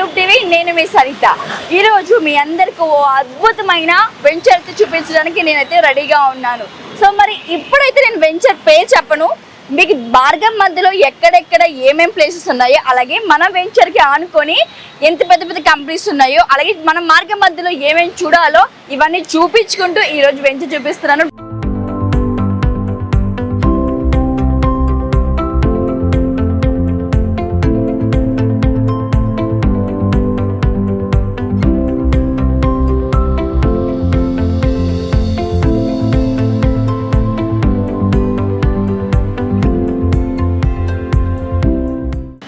YouTube TV. నేను మీ సరిత. ఈరోజు మీ అందరికి ఓ అద్భుతమైన వెంచర్ చూపించడానికి నేనైతే రెడీగా ఉన్నాను. సో మరి ఇప్పుడైతే నేను వెంచర్ పేరు చెప్పను, మీకు మార్గం మధ్యలో ఎక్కడెక్కడ ఏమేం ప్లేసెస్ ఉన్నాయో, అలాగే మన వెంచర్కి ఆనుకొని ఎంత పెద్ద పెద్ద కంపెనీస్ ఉన్నాయో, అలాగే మన మార్గం మధ్యలో ఏమేమి చూడాలో ఇవన్నీ చూపించుకుంటూ ఈరోజు వెంచర్ చూపిస్తున్నాను.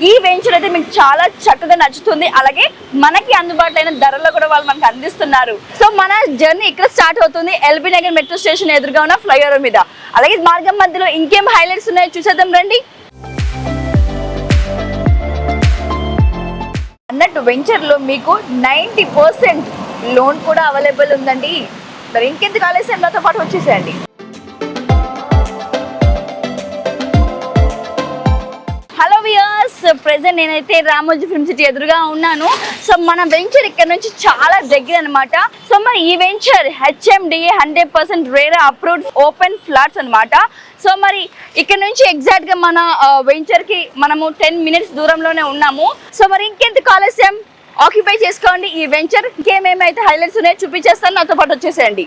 ఈ వెంచర్ అయితే మీకు చాలా చక్కగా నచ్చుతుంది, అలాగే మనకి అందుబాటులో అయిన ధరలో కూడా వాళ్ళు మనకు అందిస్తున్నారు. సో మన జర్నీ ఇక్కడ స్టార్ట్ అవుతుంది, ఎల్బీ నగర్ మెట్రో స్టేషన్ ఎదురుగా ఉన్న ఫ్లైఓవర్ మీద. అలాగే మార్గం మధ్యలో ఇంకేం హైలైట్స్ ఉన్నాయో చూసేద్దాం రండి. అన్నట్టు వెంచర్లో మీకు 90% లోన్ కూడా అవైలబుల్ ఉందండి. మరి ఇంకెందుకు ఆలస్యం, నాతో పాటు వచ్చేసేయండి. హలో వ్యూయర్స్, ప్రెజెంట్ నేనైతే రామోజీ ఫిల్మ్ సిటీ ఎదురుగా ఉన్నాను. సో మన వెంచర్ ఇక్కడ నుంచి చాలా దగ్గర అనమాట. సో మరి ఈ venture HMDA 100% RERA approved open flats అనమాట. సో మరి ఇక్కడ నుంచి ఎగ్జాక్ట్గా మన వెంచర్కి మనము 10 minutes దూరంలోనే ఉన్నాము. సో మరి ఇంకెందుకు ఆలస్యం, ఆక్యుపై చేసుకోండి ఈ వెంచర్. ఇంకేమేమైతే హైలైట్స్ ఉన్నాయో చూపించేస్తాను, నాతో పాటు వచ్చేసేయండి.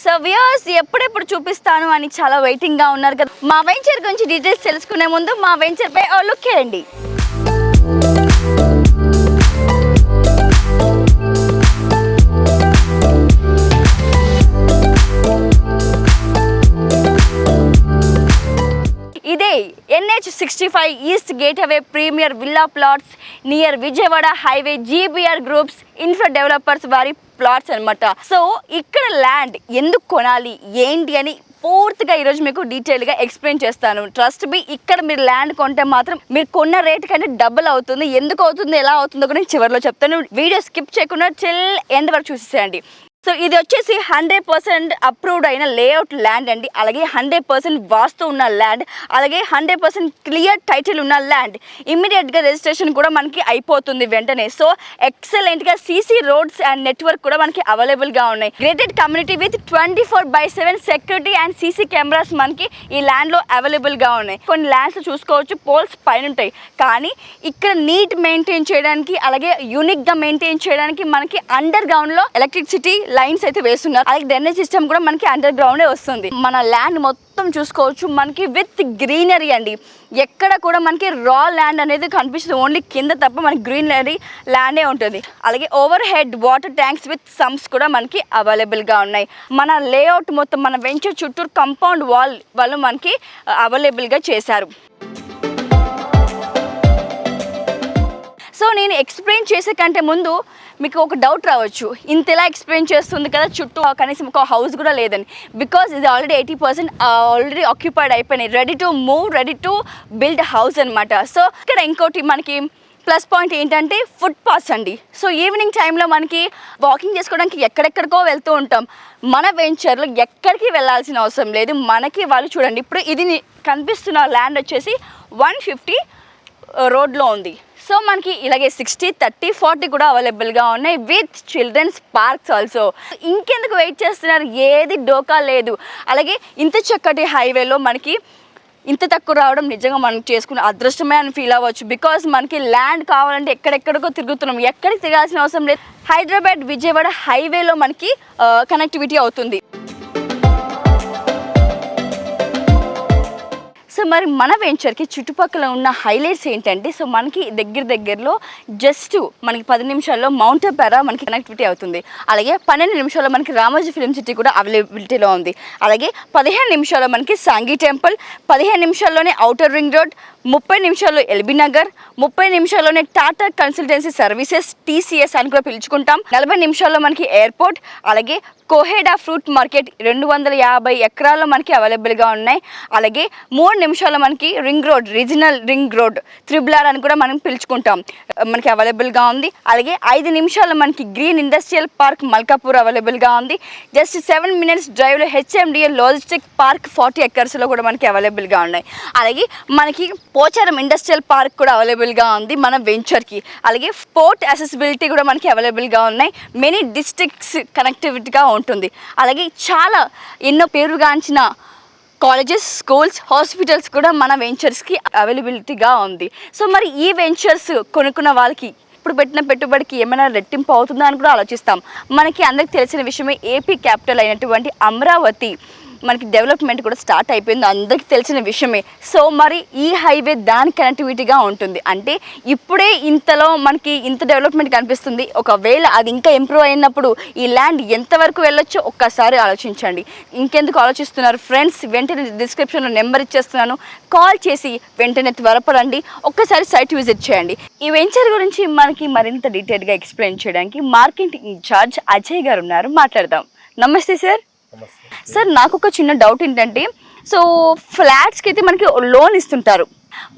సో వ్యూయర్స్, ఎప్పుడెప్పుడు చూపిస్తాను అని చాలా వెయిటింగ్గా ఉన్నారు కదా. మా వెంచర్ గురించి డీటెయిల్స్ తెలుసుకునే ముందు మా వెంచర్పై ఓ లుక్ వేయండి. ఇదే NH65 east gateway premier villa plots near Vijayawada highway GBR groups infra developers వారి ప్లాట్స్ అనమాట. సో ఇక్కడ ల్యాండ్ ఎందుకు కొనాలి ఏంటి అని పూర్తిగా ఈరోజు మీకు డీటెయిల్గా ఎక్స్ప్లెయిన్ చేస్తాను. ట్రస్ట్ మీ, ఇక్కడ మీరు ల్యాండ్ కొంటే మాత్రం మీరు కొన్న రేట్ కంటే డబుల్ అవుతుంది. ఎందుకు అవుతుంది, ఎలా అవుతుందో కూడా నేను చివరిలో చెప్తాను. వీడియో స్కిప్ చేయకుండా చిల్ ఎండ్ వరకు చూసేయండి. సో ఇది వచ్చేసి 100% అప్రూవ్డ్ అయిన లేఅవుట్ ల్యాండ్ అండి, అలాగే 100% వాస్తు ఉన్న ల్యాండ్, అలాగే 100% క్లియర్ టైటిల్ ఉన్న ల్యాండ్. ఇమ్మీడియట్గా రిజిస్ట్రేషన్ కూడా మనకి అయిపోతుంది వెంటనే. సో ఎక్సలెంట్గా CC రోడ్స్ అండ్ నెట్వర్క్ కూడా మనకి అవైలబుల్గా ఉన్నాయి. Grated community with 24/7 security and CC cameras మనకి ఈ ల్యాండ్లో అవైలబుల్గా ఉన్నాయి. కొన్ని ల్యాండ్స్ చూసుకోవచ్చు పోల్స్ పైన ఉంటాయి, కానీ ఇక్కడ నీట్ మెయింటైన్ చేయడానికి, అలాగే యూనిక్గా మెయింటైన్ చేయడానికి మనకి అండర్ గ్రౌండ్లో ఎలక్ట్రిసిటీ లైన్స్ అయితే వేస్తున్నారు. అలాగే డ్రైనేజ్ సిస్టమ్ కూడా మనకి అండర్ గ్రౌండే వస్తుంది. మన ల్యాండ్ మొత్తం చూసుకోవచ్చు మనకి విత్ గ్రీనరీ అండి. ఎక్కడ కూడా మనకి రా ల్యాండ్ అనేది కనిపిస్తుంది, ఓన్లీ కింద తప్ప మనకి గ్రీనరీ ల్యాండే ఉంటుంది. అలాగే over head water tanks with sums కూడా మనకి అవైలబుల్గా ఉన్నాయి. మన లేఅవుట్ మొత్తం మన వెంచర్ చుట్టూరు కంపౌండ్ వాల్ వాళ్ళు మనకి అవైలబుల్గా చేశారు. సో నేను ఎక్స్ప్లెయిన్ చేసే కంటే ముందు మీకు ఒక డౌట్ రావచ్చు, ఇంతలా ఎక్స్ప్లెయిన్ చేస్తుంది కదా, చుట్టూ కనీసం ఒక హౌస్ కూడా లేదని. బికాజ్ ఇది ఆల్రెడీ 80% ఆల్రెడీ ఆక్యుపైడ్ అయిపోయినాయి, ready to move, ready to build house అనమాట. సో ఇక్కడ ఇంకోటి మనకి ప్లస్ పాయింట్ ఏంటంటే ఫుడ్ పాస్ అండి. సో ఈవినింగ్ టైంలో మనకి వాకింగ్ చేసుకోవడానికి ఎక్కడెక్కడికో వెళ్తూ ఉంటాం. మన వెంచర్లో ఎక్కడికి వెళ్ళాల్సిన అవసరం లేదు. మనకి వాళ్ళు చూడండి, ఇప్పుడు ఇది కనిపిస్తున్న ల్యాండ్ వచ్చేసి 150 రోడ్లో ఉంది. సో మనకి ఇలాగే 60, 30, 40 కూడా అవైలబుల్గా ఉన్నాయి విత్ చిల్డ్రన్స్ పార్క్స్ ఆల్సో. ఇంకెందుకు వెయిట్ చేస్తున్నారు, ఏది డోకా లేదు. అలాగే ఇంత చక్కటి హైవేలో మనకి ఇంత తక్కువ రావడం నిజంగా మనం చేసుకున్న అదృష్టమే అని ఫీల్ అవ్వచ్చు. బికాజ్ మనకి ల్యాండ్ కావాలంటే ఎక్కడెక్కడికో తిరుగుతున్నాం, ఎక్కడికి తిరగాల్సిన అవసరం లేదు. హైదరాబాద్ విజయవాడ హైవేలో మనకి కనెక్టివిటీ అవుతుంది. సో మరి మన వెంచర్కి చుట్టుపక్కల ఉన్న హైలైట్స్ ఏంటంటే, సో మనకి దగ్గరలో జస్ట్ మనకి 10 నిమిషాల్లో మౌంట్ ఆపేరా మనకి కనెక్టివిటీ అవుతుంది. అలాగే 12 నిమిషాల్లో మనకి రామోజీ ఫిల్మ్ సిటీ కూడా అవైలబిలిటీలో ఉంది. అలాగే 15 నిమిషాల్లో మనకి సాంఘీ టెంపుల్, 15 నిమిషాల్లోనే ఔటర్ రింగ్ రోడ్, 30 నిమిషాల్లో ఎల్బీ నగర్, 30 నిమిషాల్లోనే టాటా కన్సల్టెన్సీ సర్వీసెస్ TCS అని కూడా పిలుచుకుంటాం. 40 నిమిషాల్లో మనకి ఎయిర్పోర్ట్, అలాగే కోహెడా ఫ్రూట్ మార్కెట్ 250 ఎకరాల్లో మనకి అవైలబుల్గా ఉన్నాయి. అలాగే 3 నిమిషాల్లో మనకి ring road, regional ring road, triple అని కూడా మనం పిలుచుకుంటాం, మనకి అవైలబుల్గా ఉంది. అలాగే 5 నిమిషాల్లో మనకి గ్రీన్ ఇండస్ట్రియల్ పార్క్ మల్కాపూర్ అవైలబుల్గా ఉంది. జస్ట్ 7 minutes డ్రైవ్లో HMDA లాజిస్టిక్ పార్క్ 40 acresలో కూడా మనకి అవైలబుల్గా ఉన్నాయి. అలాగే మనకి పోచారం ఇండస్ట్రియల్ పార్క్ కూడా అవైలబుల్గా ఉంది మన వెంచర్కి. అలాగే పోర్ట్ యాక్సెసిబిలిటీ కూడా మనకి అవైలబుల్గా ఉన్నాయి. మెనీ డిస్ట్రిక్ట్స్ కనెక్టివిటీగా ఉంటుంది. అలాగే చాలా ఎన్నో పేరుగాంచిన కాలేజెస్, స్కూల్స్, హాస్పిటల్స్ కూడా మన వెంచర్స్కి అవైలబిలిటీగా ఉంది. సో మరి ఈ వెంచర్స్ కొనుక్కున్న వాళ్ళకి ఇప్పుడు పెట్టిన పెట్టుబడికి ఏమైనా రెట్టింపు అవుతుందా అని కూడా ఆలోచిస్తాం. మనకి అందరికి తెలిసిన విషయమే ఏపీ క్యాపిటల్ అయినటువంటి అమరావతి మనకి డెవలప్మెంట్ కూడా స్టార్ట్ అయిపోయింది, అందరికీ తెలిసిన విషయమే. సో మరి ఈ హైవే దాని కనెక్టివిటీగా ఉంటుంది. అంటే ఇప్పుడే ఇంతలో మనకి ఇంత డెవలప్మెంట్ కనిపిస్తుంది, ఒకవేళ అది ఇంకా ఇంప్రూవ్ అయినప్పుడు ఈ ల్యాండ్ ఎంతవరకు వెళ్ళొచ్చో ఒక్కసారి ఆలోచించండి. ఇంకెందుకు ఆలోచిస్తున్నారు ఫ్రెండ్స్, వెంటనే డిస్క్రిప్షన్లో నెంబర్ ఇచ్చేస్తున్నాను, కాల్ చేసి వెంటనే త్వరపడండి, ఒక్కసారి సైట్ విజిట్ చేయండి. ఈ వెంచర్ గురించి మనకి మరింత డీటెయిల్గా ఎక్స్ప్లెయిన్ చేయడానికి మార్కెటింగ్ ఇన్ఛార్జ్ అజయ్ గారు ఉన్నారు, మాట్లాడదాం. నమస్తే సార్. సార్ నాకు ఒక చిన్న డౌట్ ఏంటంటే, సో ఫ్లాట్స్కి అయితే మనకి లోన్ ఇస్తుంటారు,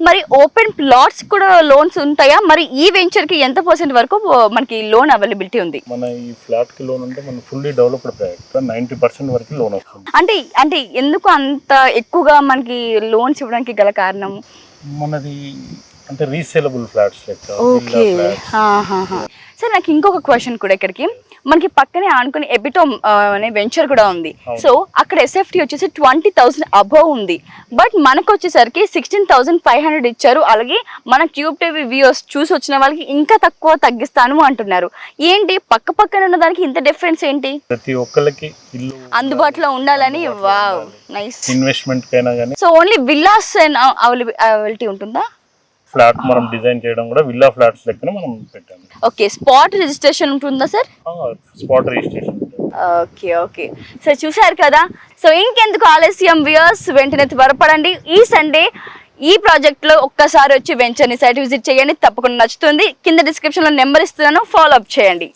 మరి ఓపెన్ ప్లాట్స్ కూడా లోన్స్ ఉంటాయా? మరి ఈ వెంచర్కి ఎంత % వరకు మనకి లోన్ అవైలబిలిటీ ఉంది? మన ఈ ఫ్లాట్ కి లోన్ అంటే మన ఫుల్లీ డెవలప్డ్ ప్రాజెక్ట్ 90% వరకు లోన్ వస్తుంది. అంటే ఎందుకు అంత ఎక్కువగా మనకి లోన్స్ ఇవ్వడానికి గల కారణం? మనది అంటే రీసేలబుల్ ఫ్లాట్స్ లెక్క. ఓకే. సార్ నాకు ఇంకొక క్వశ్చన్ కూడా, ఇక్కడికి మనకి పక్కనే ఆనుకుని ఎపిటోమ్ అనే వెంచర్ కూడా ఉంది. సో అక్కడ SFT వచ్చేసి 20,000 అబోవ్ ఉంది, బట్ మనకు వచ్చేసరికి 16,500 ఇచ్చారు. అలాగే మన ట్యూబ్ టీవీ వ్యూవర్స్ చూసి వచ్చిన వాళ్ళకి ఇంకా తక్కువ తగ్గిస్తాను అంటున్నారు. ఏంటి పక్క పక్కన ఉన్న దానికి ఇంత డిఫరెన్స్ ఏంటి? ప్రతి ఒక్కరికి ఇల్లు అందుబాటులో ఉండాలని. Wow, nice. ఇన్వెస్ట్మెంట్ కైనా కానీ. సో ఓన్లీ విల్లాస్ అవైలబిలిటీ ఉంటుందా? ఫ్లాట్ మనం డిజైన్ చేయడం కూడా విల్లా ఫ్లాట్స్ లెక్కన మనం పెట్టాము. ఓకే, స్పాట్ రిజిస్ట్రేషన్ ఉంటుందా sir? Spot registration. Okay so చూసారు కదా. సో ఇంకెందుకు ఆలస్యం వ్యూయర్స్, వెంటనే త్వరపడండి. ఈ సండే ఈ ప్రాజెక్ట్లో ఒక్కసారి వచ్చి వెంచర్ని సైట్ విజిట్ చేయండి, తప్పకుండా నచ్చుతుంది. కింద డిస్క్రిప్షన్లో నెంబర్ ఇస్తున్నాను, ఫాలో అప్ చేయండి.